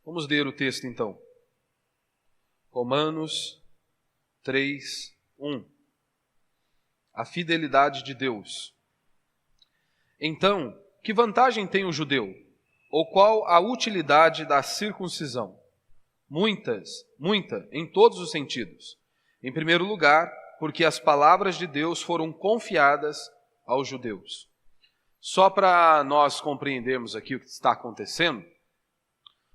Vamos ler o texto então. Romanos 3:1. A fidelidade de Deus. Então, que vantagem tem o judeu? Ou qual a utilidade da circuncisão? Muita, em todos os sentidos. Em primeiro lugar, porque as palavras de Deus foram confiadas aos judeus. Só para nós compreendermos aqui o que está acontecendo,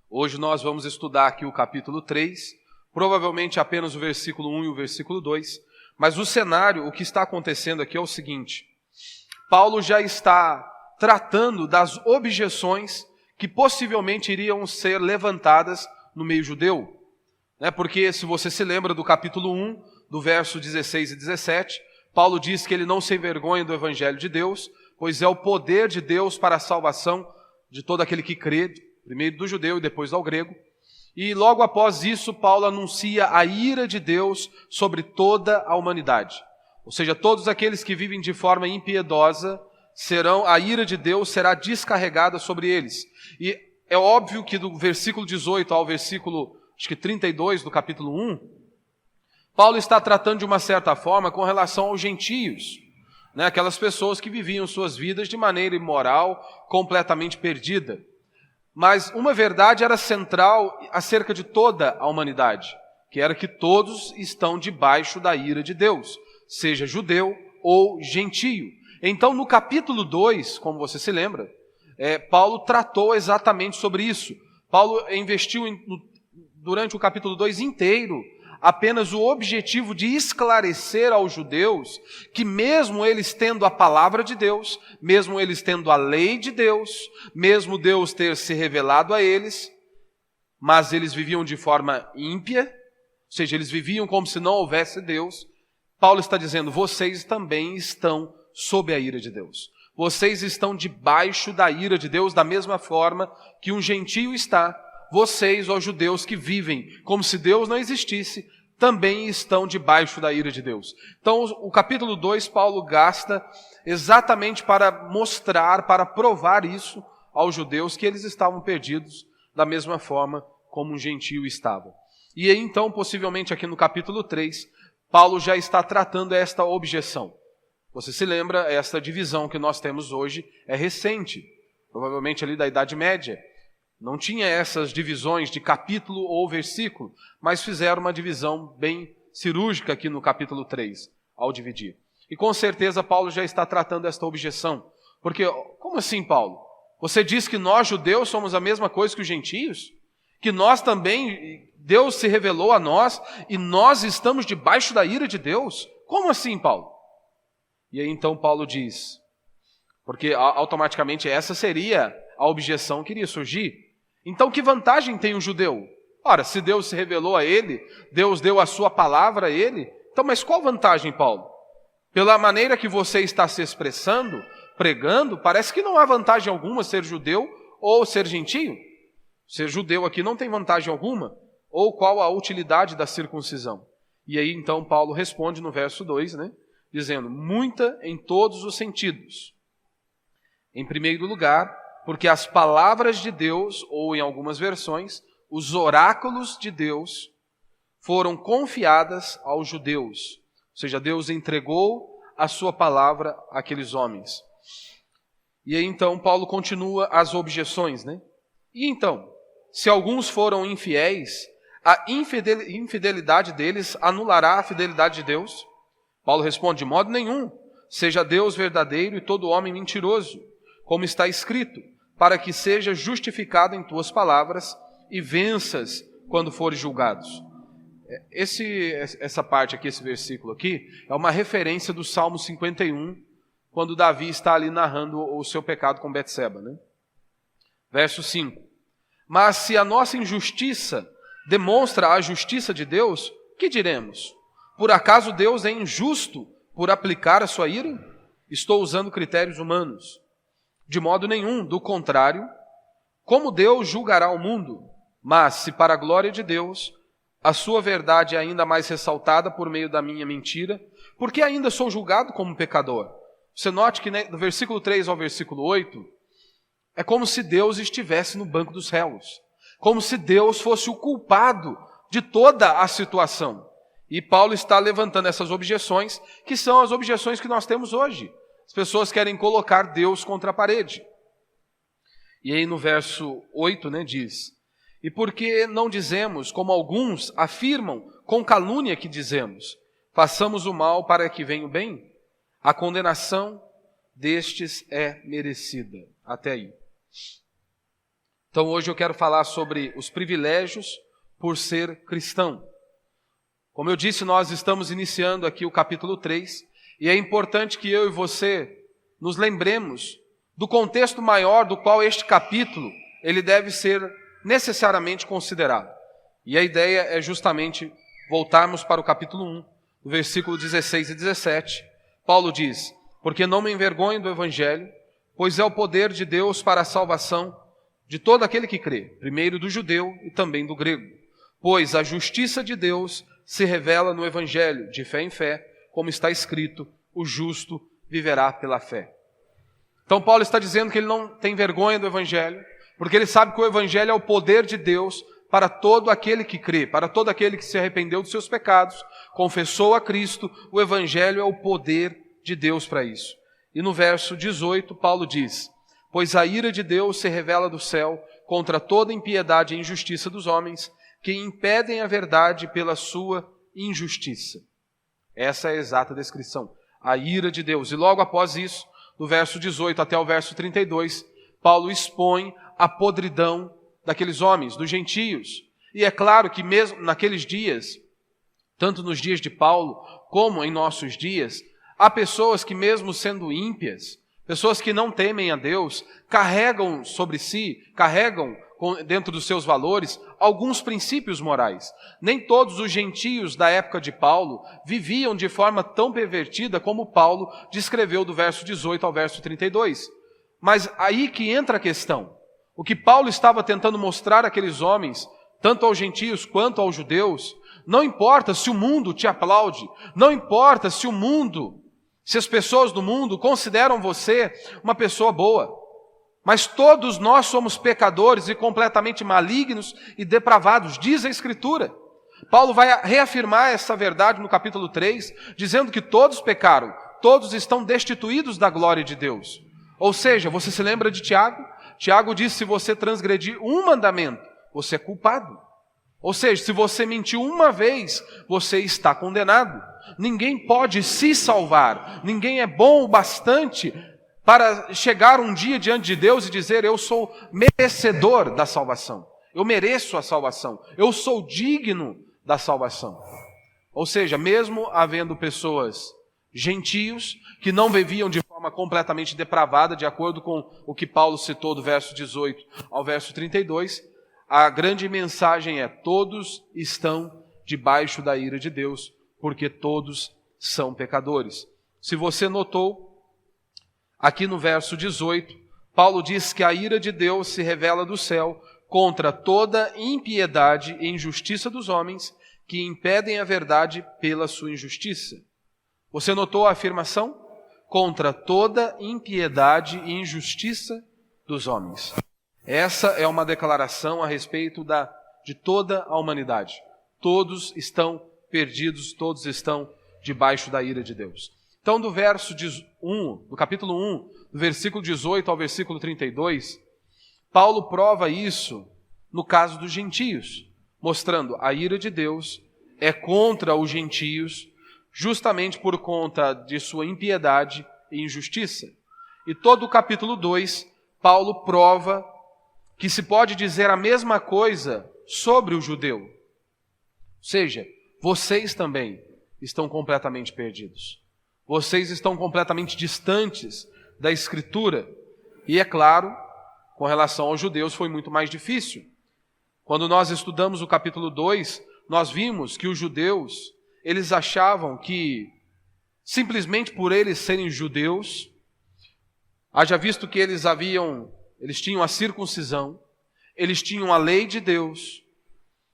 hoje nós vamos estudar aqui o capítulo 3, provavelmente apenas o versículo 1 e o versículo 2, mas o cenário, o que está acontecendo aqui é o seguinte: Paulo já está tratando das objeções que possivelmente iriam ser levantadas no meio judeu, porque se você se lembra do capítulo 1, do verso 16 e 17, Paulo diz que ele não se envergonha do evangelho de Deus, pois é o poder de Deus para a salvação de todo aquele que crê, primeiro do judeu e depois ao grego. E logo após isso, Paulo anuncia a ira de Deus sobre toda a humanidade. Ou seja, todos aqueles que vivem de forma impiedosa, a ira de Deus será descarregada sobre eles. E é óbvio que do versículo 18 ao versículo 32 do capítulo 1, Paulo está tratando de uma certa forma com relação aos gentios, aquelas pessoas que viviam suas vidas de maneira imoral, completamente perdida. Mas uma verdade era central acerca de toda a humanidade, que era que todos estão debaixo da ira de Deus, seja judeu ou gentio. Então, no capítulo 2, como você se lembra, Paulo tratou exatamente sobre isso. Paulo investiu durante o capítulo 2 inteiro apenas o objetivo de esclarecer aos judeus que mesmo eles tendo a palavra de Deus, mesmo eles tendo a lei de Deus, mesmo Deus ter se revelado a eles, mas eles viviam de forma ímpia, ou seja, eles viviam como se não houvesse Deus. Paulo está dizendo: vocês também estão sob a ira de Deus. Vocês estão debaixo da ira de Deus da mesma forma que um gentio está. Vocês, ó judeus que vivem como se Deus não existisse, também estão debaixo da ira de Deus. Então, o capítulo 2, Paulo gasta exatamente para mostrar, para provar isso aos judeus, que eles estavam perdidos da mesma forma como um gentio estava. E aí, então, possivelmente aqui no capítulo 3, Paulo já está tratando esta objeção. Você se lembra, esta divisão que nós temos hoje é recente, provavelmente ali da Idade Média. Não tinha essas divisões de capítulo ou versículo, mas fizeram uma divisão bem cirúrgica aqui no capítulo 3, ao dividir. E com certeza Paulo já está tratando esta objeção. Porque, como assim, Paulo? Você diz que nós, judeus, somos a mesma coisa que os gentios? Que nós também, Deus se revelou a nós e nós estamos debaixo da ira de Deus? Como assim, Paulo? E aí então Paulo diz, porque automaticamente essa seria a objeção que iria surgir. Então, que vantagem tem o judeu? Ora, se Deus se revelou a ele, Deus deu a sua palavra a ele, então, mas qual vantagem, Paulo? Pela maneira que você está se expressando, pregando, parece que não há vantagem alguma ser judeu ou ser gentio. Ser judeu aqui não tem vantagem alguma. Ou qual a utilidade da circuncisão? E aí, então, Paulo responde no verso 2, dizendo: muita em todos os sentidos. Em primeiro lugar, porque as palavras de Deus, ou em algumas versões, os oráculos de Deus, foram confiadas aos judeus. Ou seja, Deus entregou a sua palavra àqueles homens. E aí então Paulo continua as objeções, E então, se alguns foram infiéis, a infidelidade deles anulará a fidelidade de Deus? Paulo responde: de modo nenhum. Seja Deus verdadeiro e todo homem mentiroso, como está escrito, para que seja justificado em tuas palavras e venças quando fores julgados. Essa parte aqui, esse versículo aqui, é uma referência do Salmo 51, quando Davi está ali narrando o seu pecado com Betseba. Verso 5. Mas se a nossa injustiça demonstra a justiça de Deus, que diremos? Por acaso Deus é injusto por aplicar a sua ira? Estou usando critérios humanos. De modo nenhum, do contrário, como Deus julgará o mundo? Mas se para a glória de Deus, a sua verdade é ainda mais ressaltada por meio da minha mentira, porque ainda sou julgado como pecador. Você note que do versículo 3 ao versículo 8, é como se Deus estivesse no banco dos réus. como se Deus fosse o culpado de toda a situação. E Paulo está levantando essas objeções, que são as objeções que nós temos hoje. As pessoas querem colocar Deus contra a parede. E aí no verso 8, diz: e por que não dizemos, como alguns afirmam, com calúnia que dizemos, façamos o mal para que venha o bem? A condenação destes é merecida. Até aí. Então hoje eu quero falar sobre os privilégios por ser cristão. Como eu disse, nós estamos iniciando aqui o capítulo 3, e é importante que eu e você nos lembremos do contexto maior do qual este capítulo ele deve ser necessariamente considerado. E a ideia é justamente voltarmos para o capítulo 1, do versículo 16 e 17. Paulo diz: porque não me envergonho do evangelho, pois é o poder de Deus para a salvação de todo aquele que crê, primeiro do judeu e também do grego. Pois a justiça de Deus se revela no evangelho, de fé em fé, como está escrito: o justo viverá pela fé. Então Paulo está dizendo que ele não tem vergonha do evangelho, porque ele sabe que o evangelho é o poder de Deus para todo aquele que crê, para todo aquele que se arrependeu dos seus pecados, confessou a Cristo. O evangelho é o poder de Deus para isso. E no verso 18, Paulo diz: pois a ira de Deus se revela do céu contra toda impiedade e injustiça dos homens, que impedem a verdade pela sua injustiça. Essa é a exata descrição, a ira de Deus. E logo após isso, do verso 18 até o verso 32, Paulo expõe a podridão daqueles homens, dos gentios. E é claro que mesmo naqueles dias, tanto nos dias de Paulo como em nossos dias, há pessoas que mesmo sendo ímpias, pessoas que não temem a Deus, carregam sobre si, carregam dentro dos seus valores alguns princípios morais. Nem todos os gentios da época de Paulo viviam de forma tão pervertida como Paulo descreveu do verso 18 ao verso 32. Mas aí que entra a questão. O que Paulo estava tentando mostrar àqueles homens, tanto aos gentios quanto aos judeus, não importa se o mundo te aplaude, não importa se as pessoas do mundo consideram você uma pessoa boa, mas todos nós somos pecadores e completamente malignos e depravados, diz a Escritura. Paulo vai reafirmar essa verdade no capítulo 3, dizendo que todos pecaram, todos estão destituídos da glória de Deus. Ou seja, você se lembra de Tiago? Tiago diz: se você transgredir um mandamento, você é culpado. Ou seja, se você mentiu uma vez, você está condenado. Ninguém pode se salvar, ninguém é bom o bastante para chegar um dia diante de Deus e dizer: eu sou merecedor da salvação, eu mereço a salvação, eu sou digno da salvação. Ou seja, mesmo havendo pessoas gentios que não viviam de forma completamente depravada, de acordo com o que Paulo citou do verso 18 ao verso 32, a grande mensagem é: todos estão debaixo da ira de Deus, porque todos são pecadores. Se você notou, aqui no verso 18, Paulo diz que a ira de Deus se revela do céu contra toda impiedade e injustiça dos homens, que impedem a verdade pela sua injustiça. Você notou a afirmação? Contra toda impiedade e injustiça dos homens. Essa é uma declaração a respeito de toda a humanidade. Todos estão perdidos, todos estão debaixo da ira de Deus. Então, do capítulo 1, do versículo 18 ao versículo 32, Paulo prova isso no caso dos gentios, mostrando a ira de Deus é contra os gentios, justamente por conta de sua impiedade e injustiça. E todo o capítulo 2, Paulo prova que se pode dizer a mesma coisa sobre o judeu. Ou seja, vocês também estão completamente perdidos. Vocês estão completamente distantes da Escritura. E é claro, com relação aos judeus foi muito mais difícil. Quando nós estudamos o capítulo 2, nós vimos que os judeus, eles achavam que, simplesmente por eles serem judeus, haja visto que eles tinham a circuncisão, eles tinham a lei de Deus,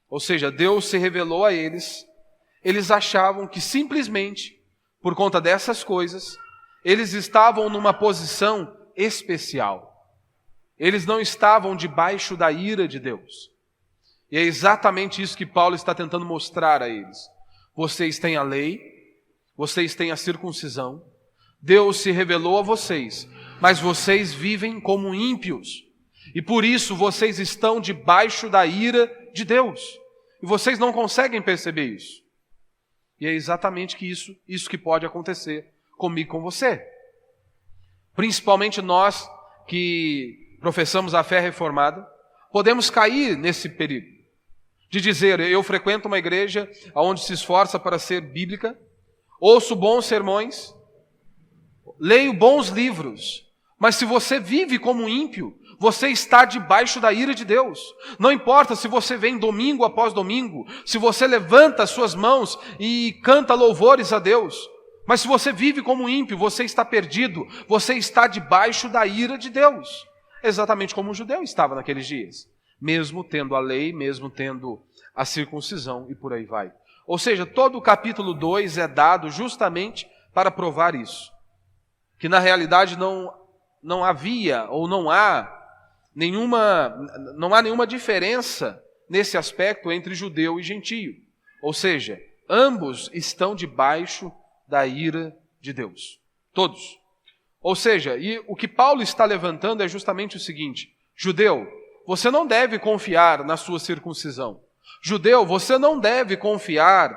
ou seja, Deus se revelou a eles, eles achavam que simplesmente, por conta dessas coisas, eles estavam numa posição especial. Eles não estavam debaixo da ira de Deus. E é exatamente isso que Paulo está tentando mostrar a eles. Vocês têm a lei, vocês têm a circuncisão, Deus se revelou a vocês, mas vocês vivem como ímpios. E por isso vocês estão debaixo da ira de Deus. E vocês não conseguem perceber isso. E é exatamente isso que pode acontecer comigo e com você. Principalmente nós que professamos a fé reformada, podemos cair nesse perigo de dizer: eu frequento uma igreja onde se esforça para ser bíblica, ouço bons sermões, leio bons livros, mas se você vive como ímpio, você está debaixo da ira de Deus. Não importa se você vem domingo após domingo, se você levanta as suas mãos e canta louvores a Deus, mas se você vive como ímpio, você está perdido, você está debaixo da ira de Deus. Exatamente como o judeu estava naqueles dias, mesmo tendo a lei, mesmo tendo a circuncisão e por aí vai. Ou seja, todo o capítulo 2 é dado justamente para provar isso. Que na realidade não havia ou não há nenhuma diferença nesse aspecto entre judeu e gentio. Ou seja, ambos estão debaixo da ira de Deus. Todos. Ou seja, e o que Paulo está levantando é justamente o seguinte: judeu, você não deve confiar na sua circuncisão. Judeu, você não deve confiar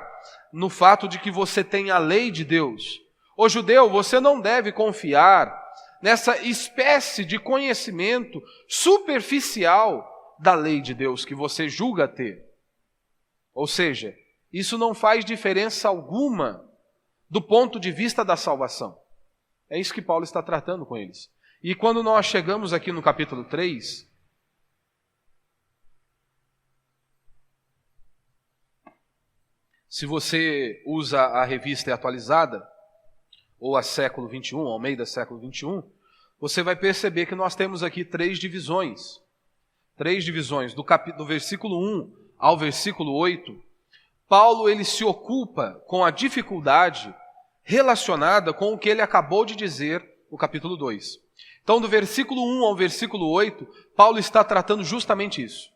no fato de que você tem a lei de Deus. Ô judeu, você não deve confiar nessa espécie de conhecimento superficial da lei de Deus que você julga ter. Ou seja, isso não faz diferença alguma do ponto de vista da salvação. É isso que Paulo está tratando com eles. E quando nós chegamos aqui no capítulo 3, se você usa a revista atualizada, ou a século 21, ao meio da século 21, você vai perceber que nós temos aqui três divisões. Três divisões. Do versículo 1 ao versículo 8, Paulo ele se ocupa com a dificuldade relacionada com o que ele acabou de dizer no capítulo 2. Então, do versículo 1 ao versículo 8, Paulo está tratando justamente isso.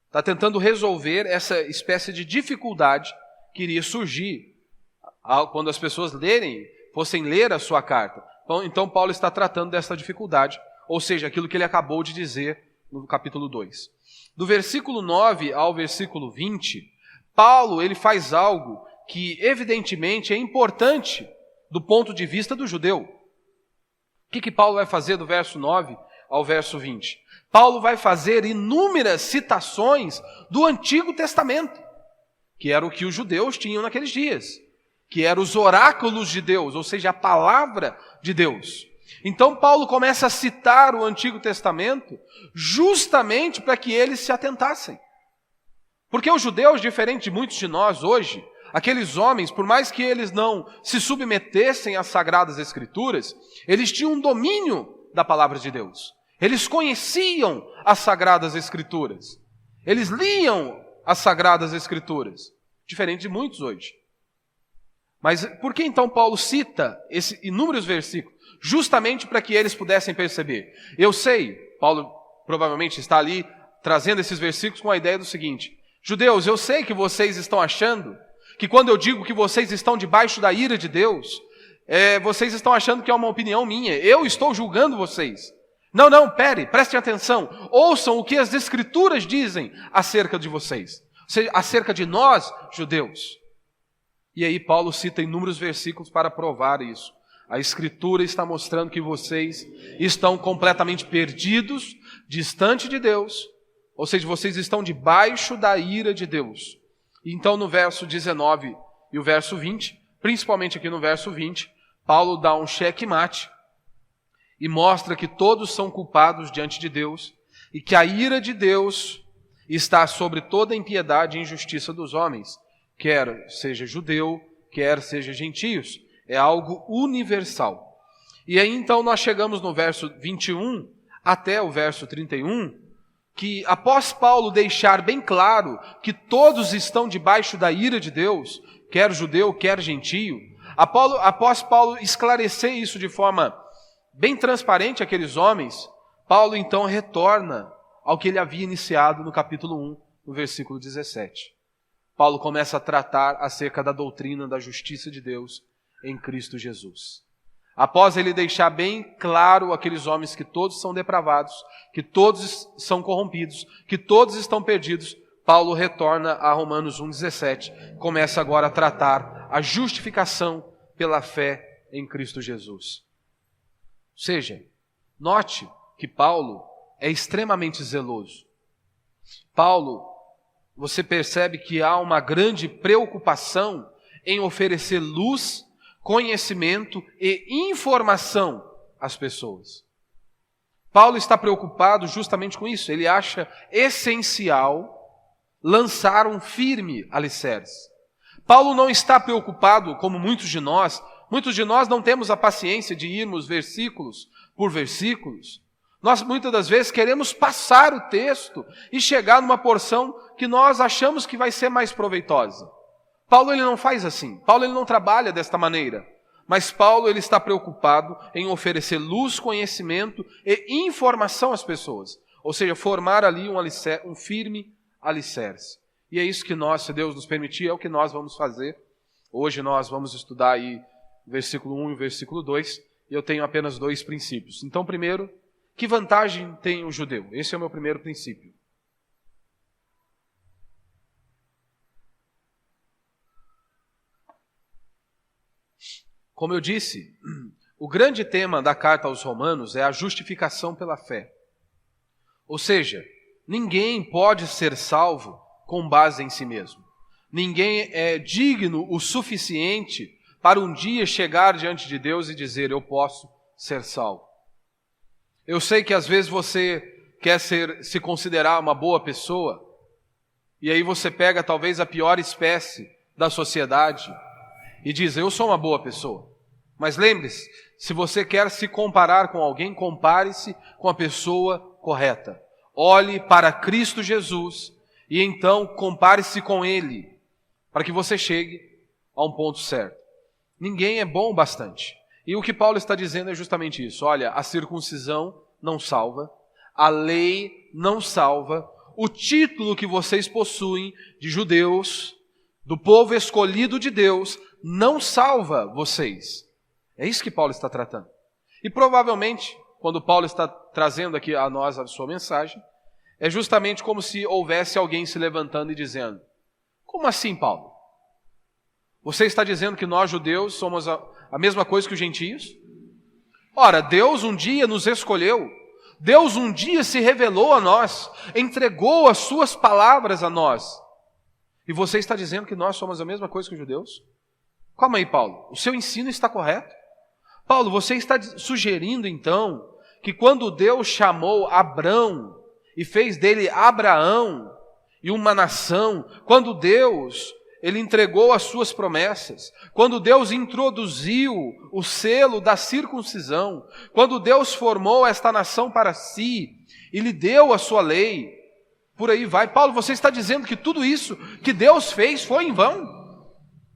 Está tentando resolver essa espécie de dificuldade que iria surgir quando as pessoas fossem ler a sua carta. Então, Paulo está tratando dessa dificuldade, ou seja, aquilo que ele acabou de dizer no capítulo 2. Do versículo 9 ao versículo 20, Paulo ele faz algo que evidentemente é importante do ponto de vista do judeu. O que Paulo vai fazer do verso 9 ao verso 20? Paulo vai fazer inúmeras citações do Antigo Testamento, que era o que os judeus tinham naqueles dias, que eram os oráculos de Deus, ou seja, a palavra de Deus. Então Paulo começa a citar o Antigo Testamento justamente para que eles se atentassem. Porque os judeus, diferente de muitos de nós hoje, aqueles homens, por mais que eles não se submetessem às Sagradas Escrituras, eles tinham um domínio da palavra de Deus. Eles conheciam as Sagradas Escrituras. Eles liam as Sagradas Escrituras, diferente de muitos hoje. Mas por que então Paulo cita esses inúmeros versículos? Justamente para que eles pudessem perceber. Eu sei, Paulo provavelmente está ali trazendo esses versículos com a ideia do seguinte: judeus, eu sei que vocês estão achando que quando eu digo que vocês estão debaixo da ira de Deus, vocês estão achando que é uma opinião minha. Eu estou julgando vocês. Não, prestem atenção. Ouçam o que as Escrituras dizem acerca de vocês. Ou seja, acerca de nós, judeus. E aí Paulo cita inúmeros versículos para provar isso. A Escritura está mostrando que vocês estão completamente perdidos, distante de Deus. Ou seja, vocês estão debaixo da ira de Deus. Então no verso 19 e o verso 20, principalmente aqui no verso 20, Paulo dá um checkmate e mostra que todos são culpados diante de Deus e que a ira de Deus está sobre toda a impiedade e injustiça dos homens, quer seja judeu, quer seja gentios. É algo universal. E aí então nós chegamos no verso 21 até o verso 31, que após Paulo deixar bem claro que todos estão debaixo da ira de Deus, quer judeu, quer gentio, após Paulo esclarecer isso de forma bem transparente àqueles homens, Paulo então retorna ao que ele havia iniciado no capítulo 1, no versículo 17. Paulo começa a tratar acerca da doutrina da justiça de Deus em Cristo Jesus. Após ele deixar bem claro aqueles homens que todos são depravados, que todos são corrompidos, que todos estão perdidos, Paulo retorna a Romanos 1,17, começa agora a tratar a justificação pela fé em Cristo Jesus. Ou seja, note que Paulo é extremamente zeloso. Paulo, você percebe que há uma grande preocupação em oferecer luz, conhecimento e informação às pessoas. Paulo está preocupado justamente com isso. Ele acha essencial lançar um firme alicerce. Paulo não está preocupado, como muitos de nós não temos a paciência de irmos versículos por versículos. Nós muitas das vezes queremos passar o texto e chegar numa porção que nós achamos que vai ser mais proveitosa. Paulo ele não faz assim, Paulo ele não trabalha desta maneira, mas Paulo ele está preocupado em oferecer luz, conhecimento e informação às pessoas, ou seja, formar ali um firme alicerce. E é isso que nós, se Deus nos permitir, é o que nós vamos fazer. Hoje nós vamos estudar aí o versículo 1 e o versículo 2, e eu tenho apenas 2 princípios. Então, primeiro, que vantagem tem o judeu? Esse é o meu primeiro princípio. Como eu disse, o grande tema da carta aos Romanos é a justificação pela fé. Ou seja, ninguém pode ser salvo com base em si mesmo. Ninguém é digno o suficiente para um dia chegar diante de Deus e dizer, eu posso ser salvo. Eu sei que às vezes você quer se considerar uma boa pessoa, e aí você pega talvez a pior espécie da sociedade e diz, eu sou uma boa pessoa. Mas lembre-se, se você quer se comparar com alguém, compare-se com a pessoa correta. Olhe para Cristo Jesus e então compare-se com Ele, para que você chegue a um ponto certo. Ninguém é bom o bastante. E o que Paulo está dizendo é justamente isso. Olha, a circuncisão não salva, a lei não salva, o título que vocês possuem de judeus, do povo escolhido de Deus, não salva vocês. É isso que Paulo está tratando. E provavelmente, quando Paulo está trazendo aqui a nós a sua mensagem, é justamente como se houvesse alguém se levantando e dizendo, como assim, Paulo? Você está dizendo que nós judeus somos a mesma coisa que os gentios? Ora, Deus um dia nos escolheu, Deus um dia se revelou a nós, entregou as suas palavras a nós. E você está dizendo que nós somos a mesma coisa que os judeus? Calma aí, Paulo, o seu ensino está correto? Paulo, você está sugerindo então que quando Deus chamou Abrão e fez dele Abraão e uma nação, quando Deus ele entregou as suas promessas, quando Deus introduziu o selo da circuncisão, quando Deus formou esta nação para si e lhe deu a sua lei, por aí vai. Paulo, você está dizendo que tudo isso que Deus fez foi em vão?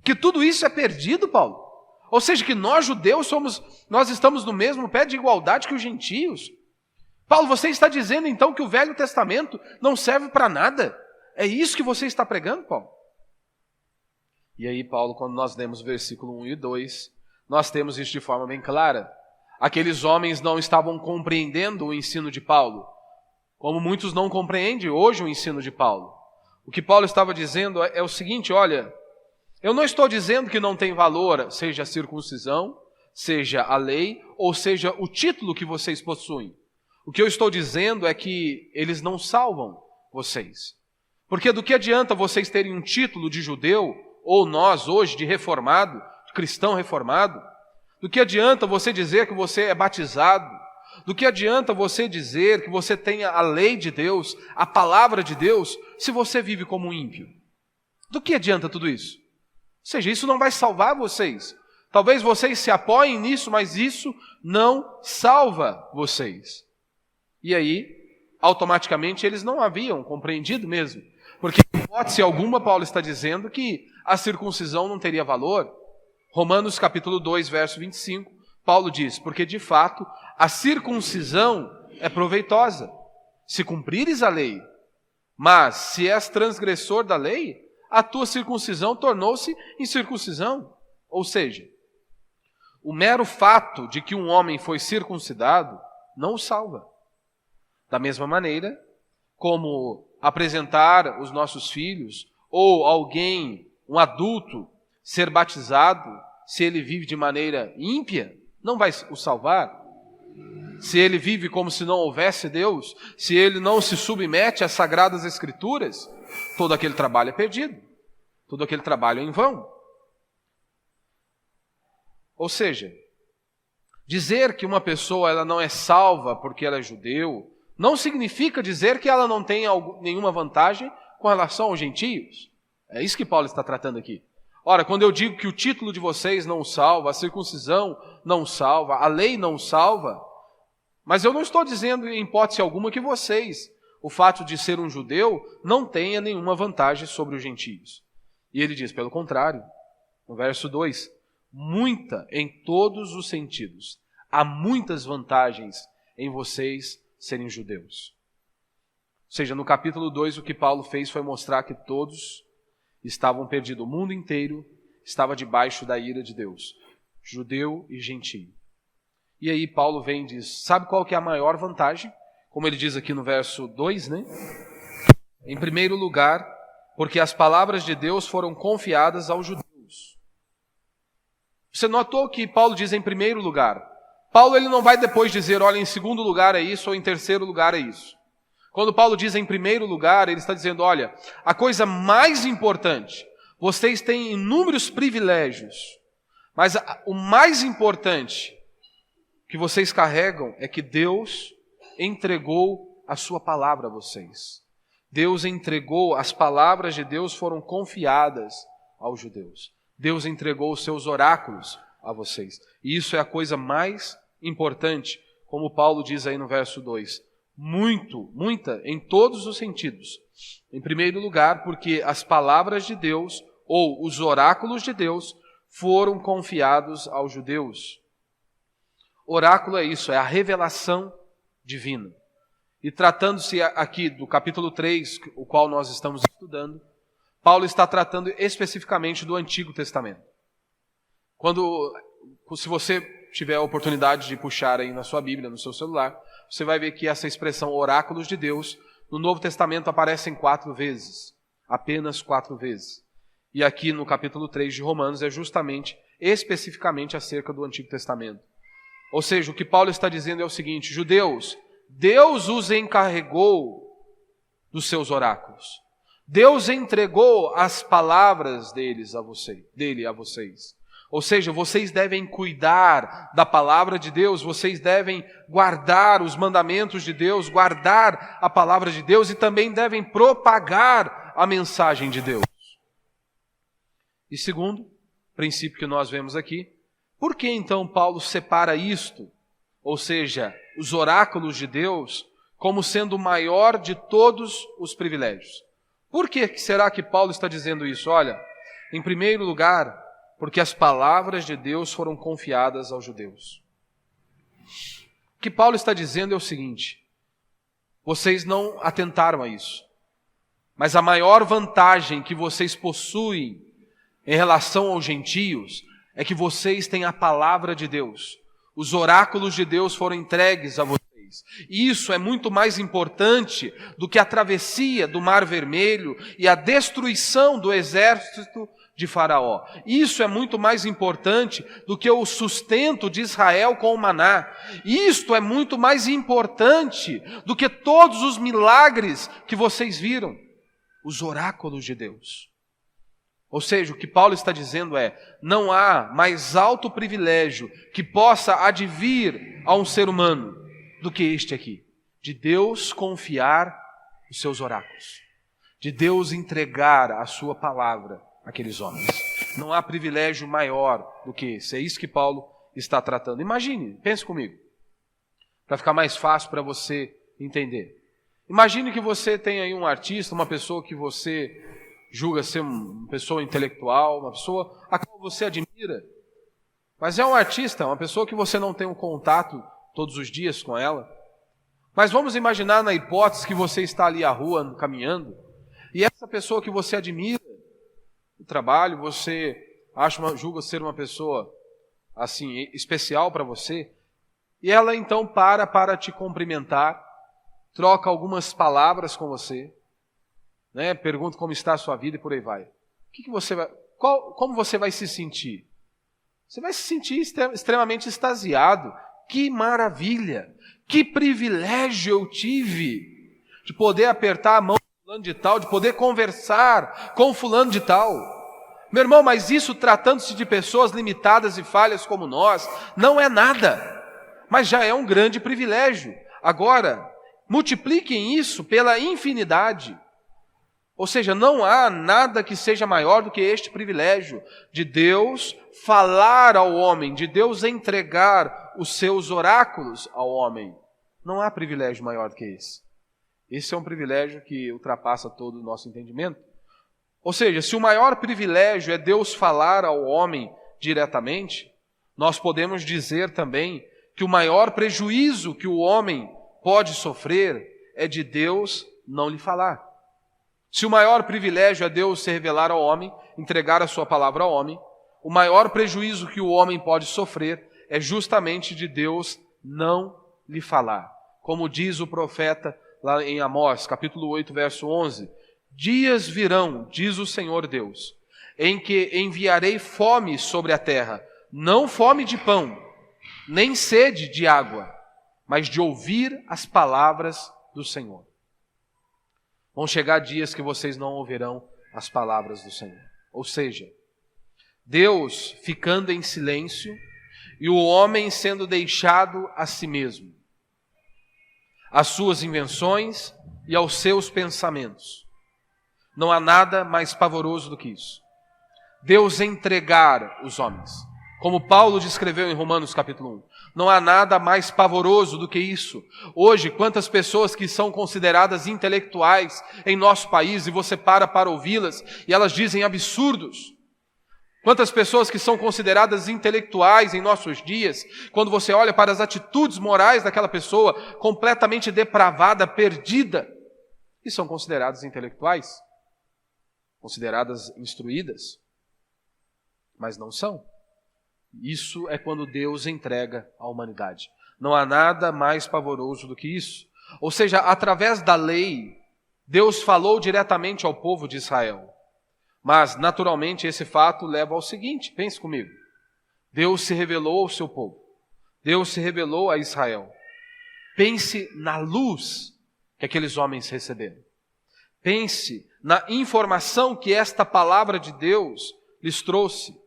Que tudo isso é perdido, Paulo? Ou seja, que nós judeus nós estamos no mesmo pé de igualdade que os gentios? Paulo, você está dizendo então que o Velho Testamento não serve para nada? É isso que você está pregando, Paulo? E aí, Paulo, quando nós lemos o versículo 1 e 2, nós temos isso de forma bem clara. Aqueles homens não estavam compreendendo o ensino de Paulo, como muitos não compreendem hoje o ensino de Paulo. O que Paulo estava dizendo é o seguinte, olha, eu não estou dizendo que não tem valor, seja a circuncisão, seja a lei, ou seja o título que vocês possuem. O que eu estou dizendo é que eles não salvam vocês. Porque do que adianta vocês terem um título de judeu, ou nós hoje de reformado, de cristão reformado? Do que adianta você dizer que você é batizado? Do que adianta você dizer que você tem a lei de Deus, a palavra de Deus, se você vive como um ímpio? Do que adianta tudo isso? Ou seja, isso não vai salvar vocês. Talvez vocês se apoiem nisso, mas isso não salva vocês. E aí, automaticamente, eles não haviam compreendido mesmo. Porque, em hipótese alguma, Paulo está dizendo que a circuncisão não teria valor. Romanos capítulo 2, verso 25, Paulo diz, porque de fato a circuncisão é proveitosa, se cumprires a lei. Mas, se és transgressor da lei, a tua circuncisão tornou-se incircuncisão. Ou seja, o mero fato de que um homem foi circuncidado não o salva. Da mesma maneira, como apresentar os nossos filhos, ou alguém, um adulto, ser batizado, se ele vive de maneira ímpia, não vai o salvar. Se ele vive como se não houvesse Deus, se ele não se submete às sagradas escrituras, todo aquele trabalho é perdido, todo aquele trabalho é em vão. Ou seja, dizer que uma pessoa ela não é salva porque ela é judeu, não significa dizer que ela não tem nenhuma vantagem com relação aos gentios. É isso que Paulo está tratando aqui. Ora, quando eu digo que o título de vocês não salva, a circuncisão não salva, a lei não salva, mas eu não estou dizendo em hipótese alguma que vocês, o fato de ser um judeu, não tenha nenhuma vantagem sobre os gentios. E ele diz, pelo contrário, no verso 2, muita em todos os sentidos. Há muitas vantagens em vocês serem judeus. Ou seja, no capítulo 2, o que Paulo fez foi mostrar que todos estavam perdidos. O mundo inteiro estava debaixo da ira de Deus, judeu e gentio. E aí Paulo vem e diz, sabe qual que é a maior vantagem? Como ele diz aqui no verso 2, né? Em primeiro lugar, porque as palavras de Deus foram confiadas aos judeus. Você notou que Paulo diz em primeiro lugar. Paulo ele não vai depois dizer, olha, em segundo lugar é isso, ou em terceiro lugar é isso. Quando Paulo diz em primeiro lugar, ele está dizendo, olha, a coisa mais importante, vocês têm inúmeros privilégios, mas o mais importante que vocês carregam é que Deus entregou a sua palavra a vocês. Deus entregou, as palavras de Deus foram confiadas aos judeus. Deus entregou os seus oráculos a vocês. E isso é a coisa mais importante, como Paulo diz aí no verso 2. Muita, em todos os sentidos. Em primeiro lugar, porque as palavras de Deus, ou os oráculos de Deus, foram confiados aos judeus. Oráculo é isso, é a revelação divina. E tratando-se aqui do capítulo 3, o qual nós estamos estudando, Paulo está tratando especificamente do Antigo Testamento. Se você tiver a oportunidade de puxar aí na sua Bíblia, no seu celular, você vai ver que essa expressão oráculos de Deus, no Novo Testamento aparecem 4 vezes, apenas 4 vezes. E aqui no capítulo 3 de Romanos é justamente, especificamente acerca do Antigo Testamento. Ou seja, o que Paulo está dizendo é o seguinte, judeus, Deus os encarregou dos seus oráculos. Deus entregou as palavras dele a vocês. Ou seja, vocês devem cuidar da palavra de Deus, vocês devem guardar os mandamentos de Deus, guardar a palavra de Deus e também devem propagar a mensagem de Deus. E segundo princípio que nós vemos aqui, por que então Paulo separa isto, ou seja, os oráculos de Deus, como sendo o maior de todos os privilégios? Por que será que Paulo está dizendo isso? Olha, em primeiro lugar, porque as palavras de Deus foram confiadas aos judeus. O que Paulo está dizendo é o seguinte, vocês não atentaram a isso, mas a maior vantagem que vocês possuem em relação aos gentios é que vocês têm a palavra de Deus. Os oráculos de Deus foram entregues a vocês. E isso é muito mais importante do que a travessia do Mar Vermelho e a destruição do exército de Faraó. Isso é muito mais importante do que o sustento de Israel com o maná. Isto é muito mais importante do que todos os milagres que vocês viram. Os oráculos de Deus. Ou seja, o que Paulo está dizendo é, não há mais alto privilégio que possa advir a um ser humano do que este aqui, de Deus confiar os seus oráculos, de Deus entregar a sua palavra àqueles homens. Não há privilégio maior do que esse. É isso que Paulo está tratando. Imagine, pense comigo, para ficar mais fácil para você entender. Imagine que você tem aí um artista, uma pessoa que você julga ser uma pessoa intelectual, uma pessoa a qual você admira, mas é um artista, uma pessoa que você não tem um contato todos os dias com ela. Mas vamos imaginar na hipótese que você está ali à rua caminhando, e essa pessoa que você admira no trabalho, você julga ser uma pessoa assim especial para você, e ela então para te cumprimentar, troca algumas palavras com você, né? Pergunta como está a sua vida e por aí vai. Como você vai se sentir? Você vai se sentir extremamente extasiado. Que maravilha! Que privilégio eu tive de poder apertar a mão de fulano de tal, de poder conversar com fulano de tal. Meu irmão, mas isso, tratando-se de pessoas limitadas e falhas como nós, não é nada, mas já é um grande privilégio. Agora, multipliquem isso pela infinidade. Ou seja, não há nada que seja maior do que este privilégio de Deus falar ao homem, de Deus entregar os seus oráculos ao homem. Não há privilégio maior do que esse. Esse é um privilégio que ultrapassa todo o nosso entendimento. Ou seja, se o maior privilégio é Deus falar ao homem diretamente, nós podemos dizer também que o maior prejuízo que o homem pode sofrer é de Deus não lhe falar. Se o maior privilégio é Deus se revelar ao homem, entregar a sua palavra ao homem, o maior prejuízo que o homem pode sofrer é justamente de Deus não lhe falar. Como diz o profeta lá em Amós, capítulo 8, verso 11, dias virão, diz o Senhor Deus, em que enviarei fome sobre a terra, não fome de pão, nem sede de água, mas de ouvir as palavras do Senhor. Vão chegar dias que vocês não ouvirão as palavras do Senhor. Ou seja, Deus ficando em silêncio e o homem sendo deixado a si mesmo, às suas invenções e aos seus pensamentos. Não há nada mais pavoroso do que isso. Deus entregar os homens. Como Paulo descreveu em Romanos capítulo 1. Não há nada mais pavoroso do que isso. Hoje, quantas pessoas que são consideradas intelectuais em nosso país, e você para ouvi-las, e elas dizem absurdos. Quantas pessoas que são consideradas intelectuais em nossos dias, quando você olha para as atitudes morais daquela pessoa, completamente depravada, perdida, e são consideradas intelectuais, consideradas instruídas, mas não são. Isso é quando Deus entrega a humanidade. Não há nada mais pavoroso do que isso. Ou seja, através da lei, Deus falou diretamente ao povo de Israel. Mas, naturalmente, esse fato leva ao seguinte, pense comigo. Deus se revelou ao seu povo. Deus se revelou a Israel. Pense na luz que aqueles homens receberam. Pense na informação que esta palavra de Deus lhes trouxe.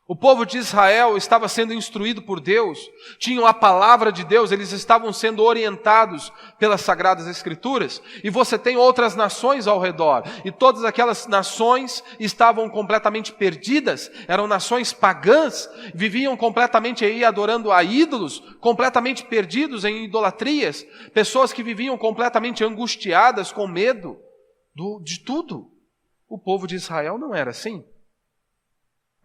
O povo de Israel estava sendo instruído por Deus, tinham a palavra de Deus, eles estavam sendo orientados pelas Sagradas Escrituras, e você tem outras nações ao redor, e todas aquelas nações estavam completamente perdidas, eram nações pagãs, viviam completamente aí adorando a ídolos, completamente perdidos em idolatrias, pessoas que viviam completamente angustiadas, com medo de tudo. O povo de Israel não era assim.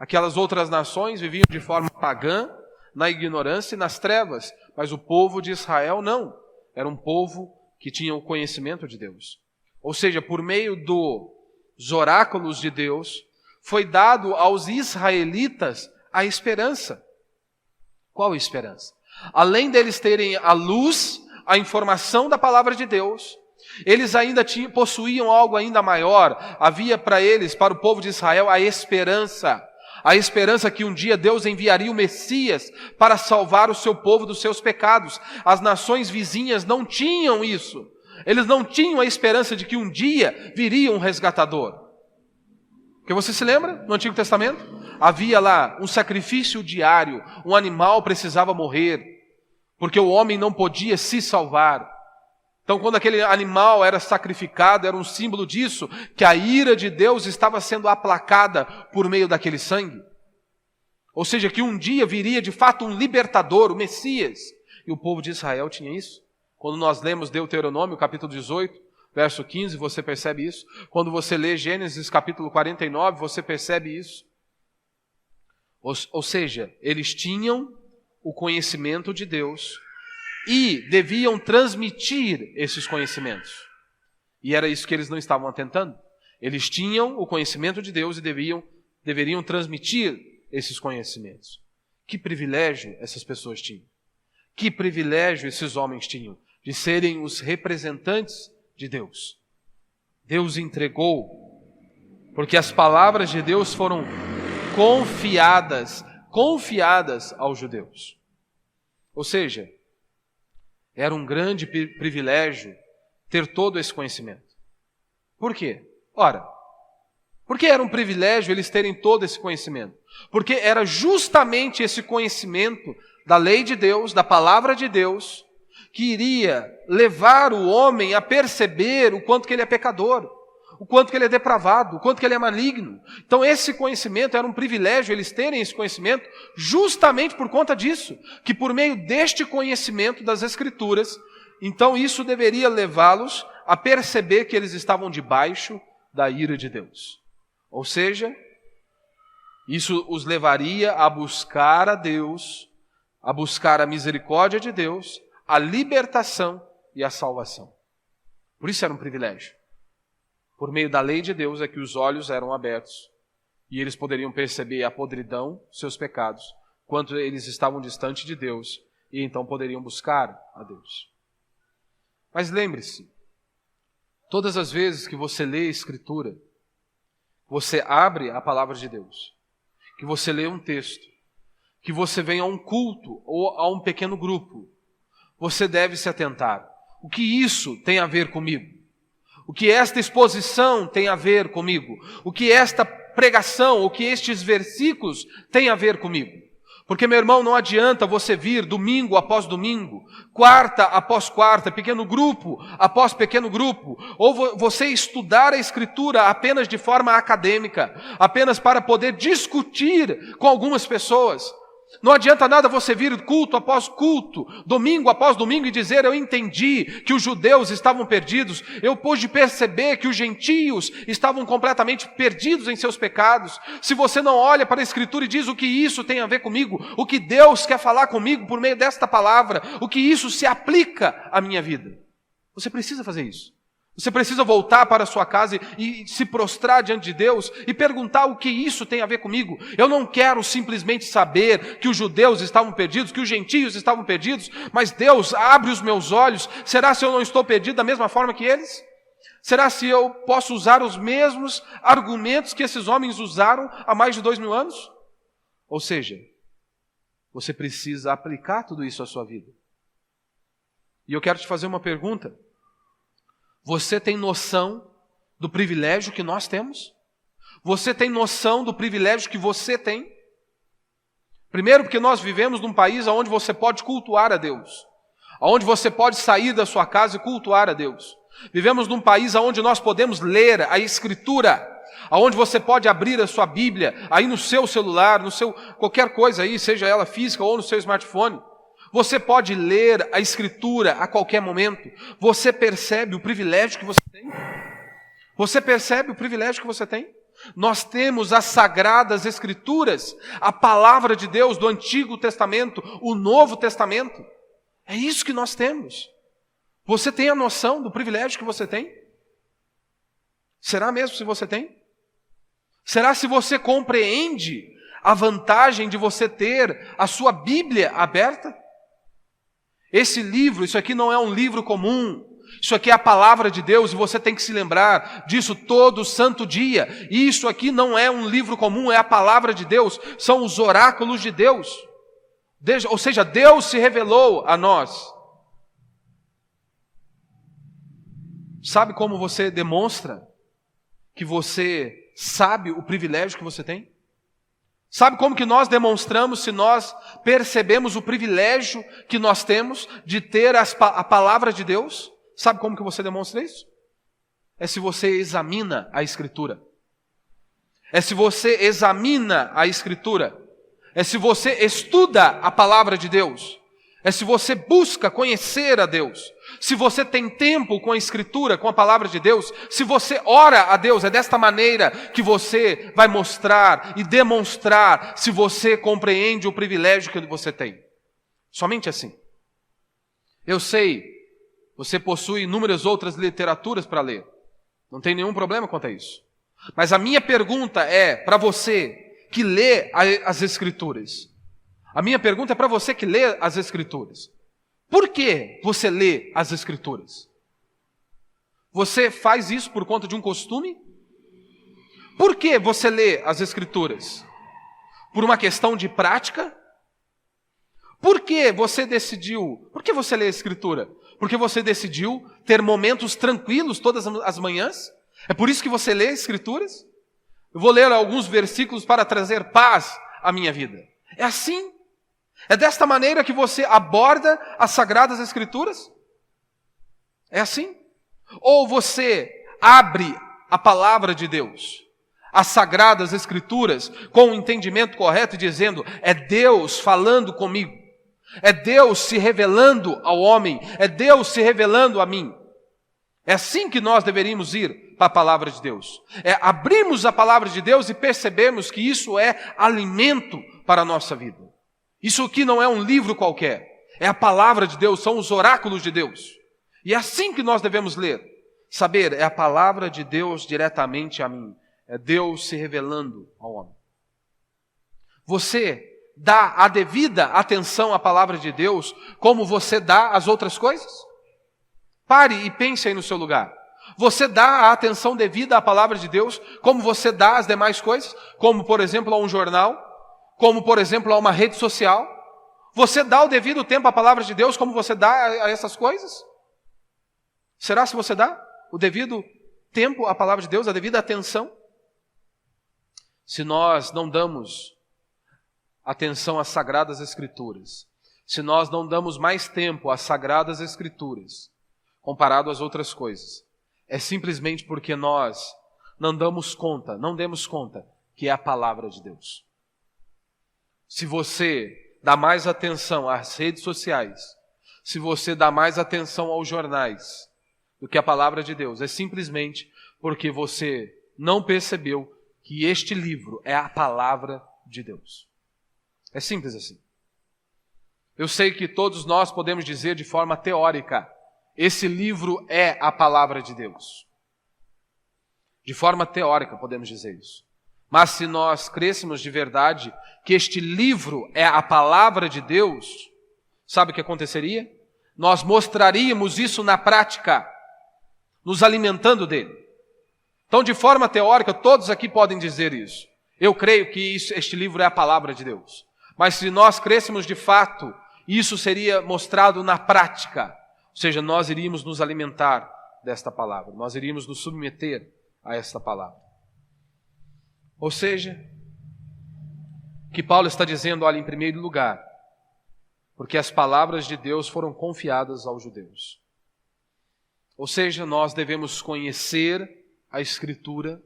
Aquelas outras nações viviam de forma pagã, na ignorância e nas trevas, mas o povo de Israel não. Era um povo que tinha o conhecimento de Deus. Ou seja, por meio dos oráculos de Deus, foi dado aos israelitas a esperança. Qual esperança? Além deles terem a luz, a informação da palavra de Deus, eles ainda possuíam algo ainda maior. Havia para eles, para o povo de Israel, a esperança que um dia Deus enviaria o Messias para salvar o seu povo dos seus pecados. As nações vizinhas não tinham isso. Eles não tinham a esperança de que um dia viria um resgatador. Porque você se lembra, no Antigo Testamento? Havia lá um sacrifício diário, um animal precisava morrer, porque o homem não podia se salvar. Então, quando aquele animal era sacrificado, era um símbolo disso, que a ira de Deus estava sendo aplacada por meio daquele sangue. Ou seja, que um dia viria de fato um libertador, o Messias. E o povo de Israel tinha isso. Quando nós lemos Deuteronômio, capítulo 18, verso 15, você percebe isso. Quando você lê Gênesis, capítulo 49, você percebe isso. Ou seja, eles tinham o conhecimento de Deus e deviam transmitir esses conhecimentos. E era isso que eles não estavam atentando. Eles tinham o conhecimento de Deus e deveriam transmitir esses conhecimentos. Que privilégio essas pessoas tinham. Que privilégio esses homens tinham de serem os representantes de Deus. Deus entregou, porque as palavras de Deus foram confiadas aos judeus. Ou seja, era um grande privilégio ter todo esse conhecimento. Por quê? Ora, por que era um privilégio eles terem todo esse conhecimento? Porque era justamente esse conhecimento da lei de Deus, da palavra de Deus, que iria levar o homem a perceber o quanto que ele é pecador, o quanto que ele é depravado, o quanto que ele é maligno. Então esse conhecimento era um privilégio, eles terem esse conhecimento, justamente por conta disso, que por meio deste conhecimento das Escrituras, então isso deveria levá-los a perceber que eles estavam debaixo da ira de Deus. Ou seja, isso os levaria a buscar a Deus, a buscar a misericórdia de Deus, a libertação e a salvação. Por isso era um privilégio. Por meio da lei de Deus é que os olhos eram abertos e eles poderiam perceber a podridão, seus pecados, quanto eles estavam distantes de Deus e então poderiam buscar a Deus. Mas lembre-se, todas as vezes que você lê a Escritura, você abre a palavra de Deus, que você lê um texto, que você vem a um culto ou a um pequeno grupo, você deve se atentar. O que isso tem a ver comigo? O que esta exposição tem a ver comigo? O que esta pregação, o que estes versículos têm a ver comigo? Porque, meu irmão, não adianta você vir domingo após domingo, quarta após quarta, pequeno grupo após pequeno grupo, ou você estudar a Escritura apenas de forma acadêmica, apenas para poder discutir com algumas pessoas. Não adianta nada você vir culto após culto, domingo após domingo e dizer: eu entendi que os judeus estavam perdidos, eu pude perceber que os gentios estavam completamente perdidos em seus pecados. Se você não olha para a Escritura e diz: o que isso tem a ver comigo, o que Deus quer falar comigo por meio desta palavra, o que isso se aplica à minha vida. Você precisa fazer isso. Você precisa voltar para a sua casa e se prostrar diante de Deus e perguntar o que isso tem a ver comigo. Eu não quero simplesmente saber que os judeus estavam perdidos, que os gentios estavam perdidos, mas Deus abre os meus olhos. Será se eu não estou perdido da mesma forma que eles? Será se eu posso usar os mesmos argumentos que esses homens usaram há mais de 2000 anos? Ou seja, você precisa aplicar tudo isso à sua vida. E eu quero te fazer uma pergunta. Você tem noção do privilégio que nós temos? Você tem noção do privilégio que você tem? Primeiro, porque nós vivemos num país onde você pode cultuar a Deus, onde você pode sair da sua casa e cultuar a Deus. Vivemos num país onde nós podemos ler a Escritura, onde você pode abrir a sua Bíblia, aí no seu celular, no seu qualquer coisa aí, seja ela física ou no seu smartphone. Você pode ler a Escritura a qualquer momento. Você percebe o privilégio que você tem? Você percebe o privilégio que você tem? Nós temos as Sagradas Escrituras, a palavra de Deus do Antigo Testamento, o Novo Testamento. É isso que nós temos. Você tem a noção do privilégio que você tem? Será mesmo se você tem? Será se você compreende a vantagem de você ter a sua Bíblia aberta? Esse livro, isso aqui não é um livro comum, isso aqui é a palavra de Deus e você tem que se lembrar disso todo santo dia. E isso aqui não é um livro comum, é a palavra de Deus, são os oráculos de Deus. Ou seja, Deus se revelou a nós. Sabe como você demonstra que você sabe o privilégio que você tem? Sabe como que nós demonstramos se nós percebemos o privilégio que nós temos de ter a palavra de Deus? Sabe como que você demonstra isso? É se você examina a Escritura. É se você examina a Escritura. É se você estuda a palavra de Deus. É se você busca conhecer a Deus. Se você tem tempo com a Escritura, com a palavra de Deus, se você ora a Deus, é desta maneira que você vai mostrar e demonstrar se você compreende o privilégio que você tem. Somente assim. Eu sei, você possui inúmeras outras literaturas para ler. Não tem nenhum problema quanto a isso. Mas a minha pergunta é para você que lê as Escrituras. A minha pergunta é para você que lê as Escrituras. Por que você lê as Escrituras? Você faz isso por conta de um costume? Por que você lê as Escrituras? Por uma questão de prática? Por que você decidiu? Por que você lê a Escritura? Porque você decidiu ter momentos tranquilos todas as manhãs? É por isso que você lê as Escrituras? Eu vou ler alguns versículos para trazer paz à minha vida. É assim? É desta maneira que você aborda as Sagradas Escrituras? É assim? Ou você abre a palavra de Deus, as Sagradas Escrituras, com o entendimento correto, dizendo, é Deus falando comigo, é Deus se revelando ao homem, é Deus se revelando a mim. É assim que nós deveríamos ir para a palavra de Deus. É abrirmos a palavra de Deus e percebermos que isso é alimento para a nossa vida. Isso aqui não é um livro qualquer, é a palavra de Deus, são os oráculos de Deus. E é assim que nós devemos ler. Saber, é a palavra de Deus diretamente a mim. É Deus se revelando ao homem. Você dá a devida atenção à palavra de Deus como você dá às outras coisas? Pare e pense aí no seu lugar. Você dá a atenção devida à palavra de Deus como você dá às demais coisas? Como, por exemplo, a um jornal? Como, por exemplo, a uma rede social? Você dá o devido tempo à palavra de Deus como você dá a essas coisas? Será se você dá o devido tempo à palavra de Deus, a devida atenção? Se nós não damos atenção às Sagradas Escrituras, se nós não damos mais tempo às Sagradas Escrituras, comparado às outras coisas, é simplesmente porque nós não demos conta que é a palavra de Deus. Se você dá mais atenção às redes sociais, se você dá mais atenção aos jornais do que a palavra de Deus, é simplesmente porque você não percebeu que este livro é a palavra de Deus. É simples assim. Eu sei que todos nós podemos dizer de forma teórica, esse livro é a palavra de Deus. De forma teórica podemos dizer isso. Mas se nós crêssemos de verdade que este livro é a palavra de Deus, sabe o que aconteceria? Nós mostraríamos isso na prática, nos alimentando dele. Então, de forma teórica, todos aqui podem dizer isso. Eu creio que este livro é a palavra de Deus. Mas se nós crêssemos de fato, isso seria mostrado na prática. Ou seja, nós iríamos nos alimentar desta palavra. Nós iríamos nos submeter a esta palavra. Ou seja, o que Paulo está dizendo, olha, em primeiro lugar, porque as palavras de Deus foram confiadas aos judeus. Ou seja, nós devemos conhecer a Escritura,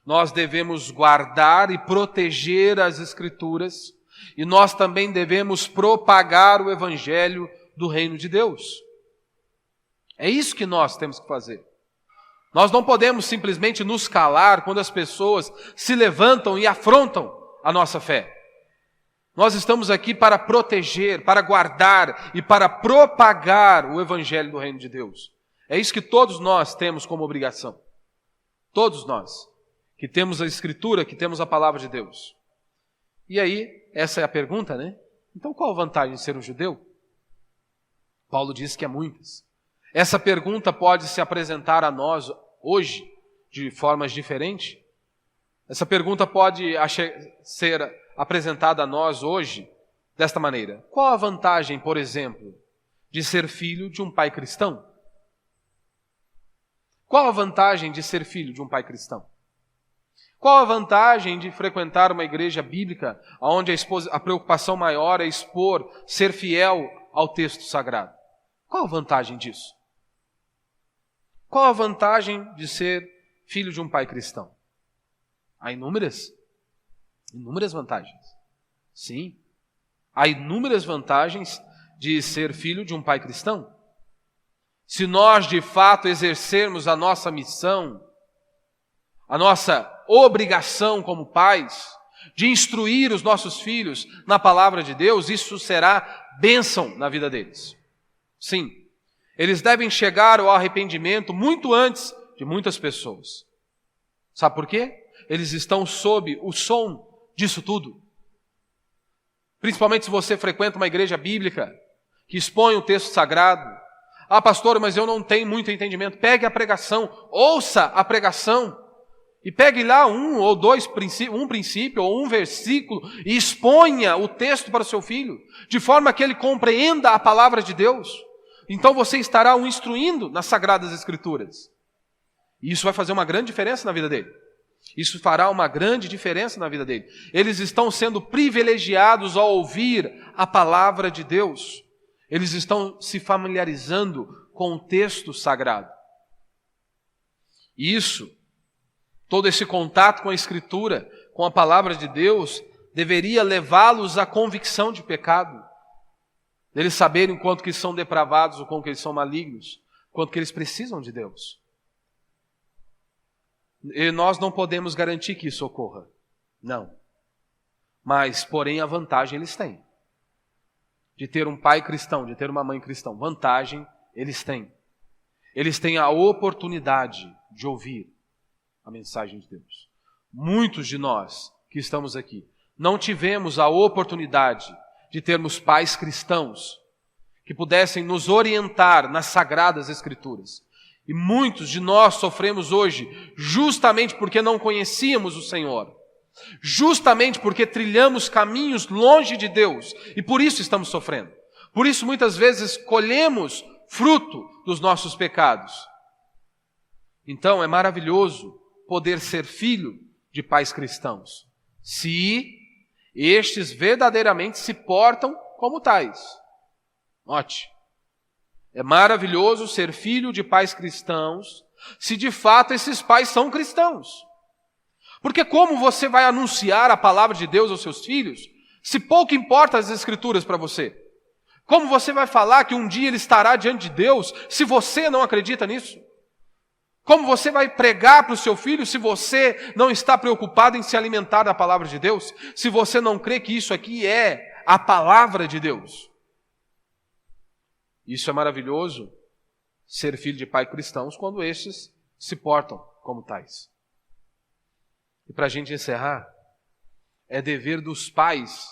nós devemos guardar e proteger as Escrituras, e nós também devemos propagar o Evangelho do Reino de Deus. É isso que nós temos que fazer. Nós não podemos simplesmente nos calar quando as pessoas se levantam e afrontam a nossa fé. Nós estamos aqui para proteger, para guardar e para propagar o Evangelho do Reino de Deus. É isso que todos nós temos como obrigação. Todos nós, que temos a Escritura, que temos a Palavra de Deus. E aí, essa é a pergunta, né? Então qual a vantagem de ser um judeu? Paulo diz que há muitas. Essa pergunta pode se apresentar a nós hoje de formas diferentes. Essa pergunta pode ser apresentada a nós hoje desta maneira. Qual a vantagem, por exemplo, de ser filho de um pai cristão? Qual a vantagem de ser filho de um pai cristão? Qual a vantagem de frequentar uma igreja bíblica onde a preocupação maior é expor, ser fiel ao texto sagrado? Qual a vantagem disso? Qual a vantagem de ser filho de um pai cristão? Há inúmeras vantagens. Sim, há inúmeras vantagens de ser filho de um pai cristão. Se nós de fato exercermos a nossa missão, a nossa obrigação como pais, de instruir os nossos filhos na palavra de Deus, isso será bênção na vida deles. Sim, eles devem chegar ao arrependimento muito antes de muitas pessoas. Sabe por quê? Eles estão sob o som disso tudo. Principalmente se você frequenta uma igreja bíblica que expõe o texto sagrado. Ah, pastor, mas eu não tenho muito entendimento. Pegue a pregação, ouça a pregação. E pegue lá um princípio ou um versículo e exponha o texto para o seu filho, de forma que ele compreenda a palavra de Deus. Então você estará o instruindo nas Sagradas Escrituras. E isso vai fazer uma grande diferença na vida dele. Isso fará uma grande diferença na vida dele. Eles estão sendo privilegiados ao ouvir a palavra de Deus. Eles estão se familiarizando com o texto sagrado. E isso, todo esse contato com a Escritura, com a palavra de Deus, deveria levá-los à convicção de pecado. Eles saberem o quanto que eles são depravados, o quanto que eles são malignos, o quanto que eles precisam de Deus. E nós não podemos garantir que isso ocorra. Não. Mas, porém, a vantagem eles têm. De ter um pai cristão, de ter uma mãe cristã. Vantagem eles têm. Eles têm a oportunidade de ouvir a mensagem de Deus. Muitos de nós que estamos aqui não tivemos a oportunidade de termos pais cristãos que pudessem nos orientar nas Sagradas Escrituras. E muitos de nós sofremos hoje justamente porque não conhecíamos o Senhor. Justamente porque trilhamos caminhos longe de Deus. E por isso estamos sofrendo. Por isso muitas vezes colhemos fruto dos nossos pecados. Então é maravilhoso poder ser filho de pais cristãos, se estes verdadeiramente se portam como tais. Note, é maravilhoso ser filho de pais cristãos, se de fato esses pais são cristãos. Porque como você vai anunciar a palavra de Deus aos seus filhos, se pouco importa as Escrituras para você? Como você vai falar que um dia ele estará diante de Deus, se você não acredita nisso? Como você vai pregar para o seu filho se você não está preocupado em se alimentar da palavra de Deus? Se você não crê que isso aqui é a palavra de Deus? Isso é maravilhoso, ser filho de pai cristãos, quando estes se portam como tais. E para a gente encerrar, é dever dos pais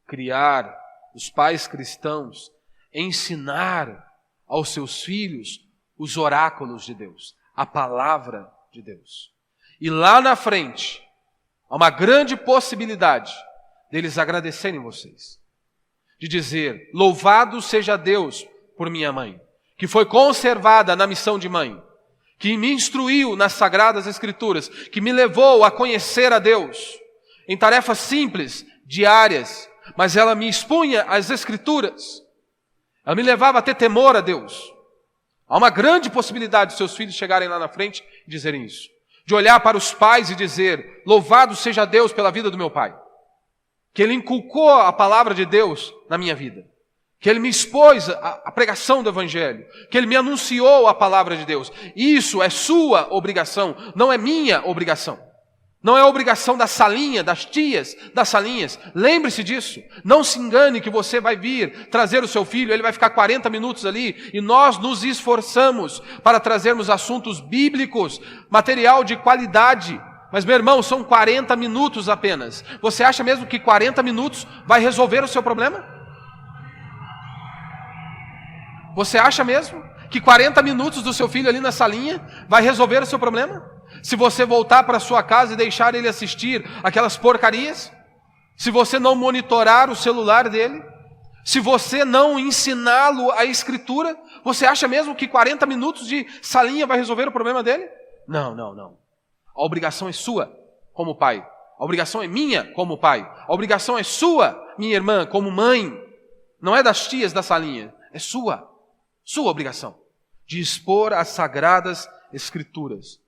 criar, os pais cristãos, ensinar aos seus filhos os oráculos de Deus, a palavra de Deus. E lá na frente, há uma grande possibilidade deles agradecerem vocês. De dizer, louvado seja Deus por minha mãe, que foi conservada na missão de mãe, que me instruiu nas Sagradas Escrituras, que me levou a conhecer a Deus, em tarefas simples, diárias, mas ela me expunha às Escrituras. Ela me levava a ter temor a Deus. Há uma grande possibilidade de seus filhos chegarem lá na frente e dizerem isso. De olhar para os pais e dizer, louvado seja Deus pela vida do meu pai. Que ele inculcou a palavra de Deus na minha vida. Que ele me expôs a pregação do Evangelho. Que ele me anunciou a palavra de Deus. Isso é sua obrigação, não é minha obrigação. Não é obrigação da salinha, das tias, das salinhas. Lembre-se disso. Não se engane que você vai vir trazer o seu filho, ele vai ficar 40 minutos ali, e nós nos esforçamos para trazermos assuntos bíblicos, material de qualidade. Mas, meu irmão, são 40 minutos apenas. Você acha mesmo que 40 minutos vai resolver o seu problema? Você acha mesmo que 40 minutos do seu filho ali na salinha vai resolver o seu problema? Se você voltar para sua casa e deixar ele assistir aquelas porcarias, se você não monitorar o celular dele, se você não ensiná-lo a Escritura, você acha mesmo que 40 minutos de salinha vai resolver o problema dele? Não, não, não. A obrigação é sua como pai. A obrigação é minha como pai. A obrigação é sua, minha irmã, como mãe. Não é das tias da salinha, é sua. Sua obrigação de expor as Sagradas Escrituras.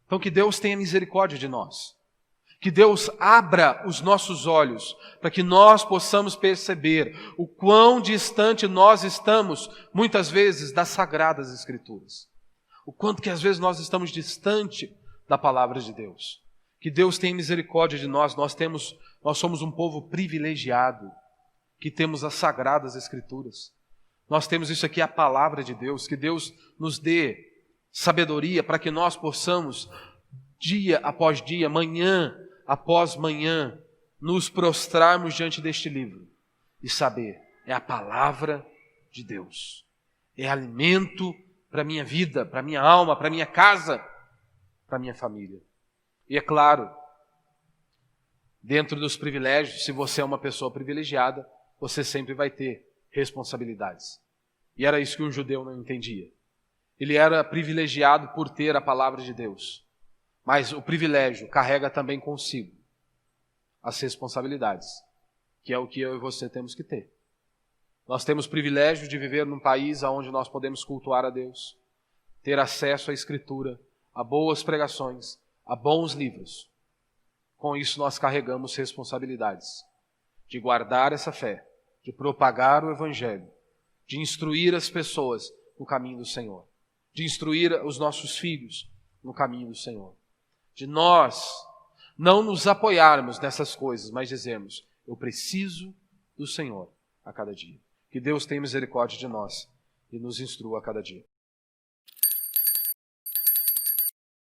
Então que Deus tenha misericórdia de nós. Que Deus abra os nossos olhos para que nós possamos perceber o quão distante nós estamos, muitas vezes, das Sagradas Escrituras. O quanto que às vezes nós estamos distante da palavra de Deus. Que Deus tenha misericórdia de nós. Nós somos um povo privilegiado, que temos as Sagradas Escrituras. Nós temos isso aqui, a palavra de Deus, que Deus nos dê sabedoria para que nós possamos, dia após dia, manhã após manhã, nos prostrarmos diante deste livro e saber, é a palavra de Deus. É alimento para a minha vida, para a minha alma, para a minha casa, para a minha família. E é claro, dentro dos privilégios, se você é uma pessoa privilegiada, você sempre vai ter responsabilidades. E era isso que um judeu não entendia. Ele era privilegiado por ter a palavra de Deus. Mas o privilégio carrega também consigo as responsabilidades, que é o que eu e você temos que ter. Nós temos o privilégio de viver num país onde nós podemos cultuar a Deus, ter acesso à Escritura, a boas pregações, a bons livros. Com isso nós carregamos responsabilidades de guardar essa fé, de propagar o Evangelho, de instruir as pessoas no caminho do Senhor, de instruir os nossos filhos no caminho do Senhor, de nós não nos apoiarmos nessas coisas, mas dizermos, eu preciso do Senhor a cada dia. Que Deus tenha misericórdia de nós e nos instrua a cada dia.